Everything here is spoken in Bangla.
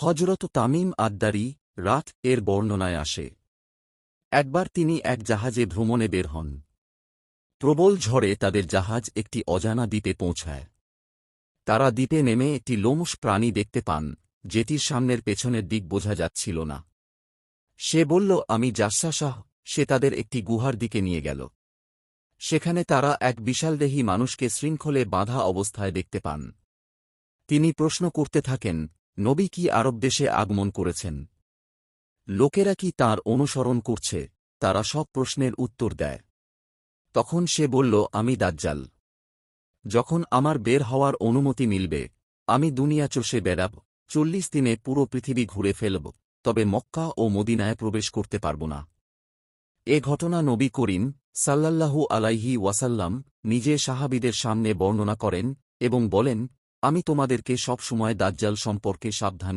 হযরত তামিম আদ-দারি রাত এর বর্ণনায় আসে। একবার তিনি এক জাহাজে ভ্রমণে বের হন। প্রবল ঝড়ে তাদের জাহাজ একটি অজানা দ্বীপে পৌঁছায়। তারা দ্বীপে নেমে একটি লোমশ প্রাণী দেখতে পান, যেটির সামনের পেছনের দিক বোঝা যাচ্ছিল না। সে বলল, আমি জাসসাসাহ। সে তাদের একটি গুহার দিকে নিয়ে গেল। সেখানে তারা এক বিশালদেহী মানুষকে শৃঙ্খলে বাঁধা অবস্থায় দেখতে পান। তিনি প্রশ্ন করতে থাকেন, নবী কি আরব দেশে আগমন করেছেন? লোকেরা কি তাঁর অনুসরণ করছে? তারা সব প্রশ্নের উত্তর দেয়। তখন সে বলল, আমি দাজ্জাল। যখন আমার বের হওয়ার অনুমতি মিলবে, আমি দুনিয়া চষে বেড়াব, 40 দিনে পুরো পৃথিবী ঘুরে ফেলব, তবে মক্কা ও মদিনায় প্রবেশ করতে পারব না। এ ঘটনা নবী করিম সাল্লাল্লাহু আলাইহি ওয়াসাল্লাম নিজে সাহাবীদের সামনে বর্ণনা করেন এবং বলেন, আমি তোমাদেরকে সব সময় দাজ্জাল সম্পর্কে সাবধান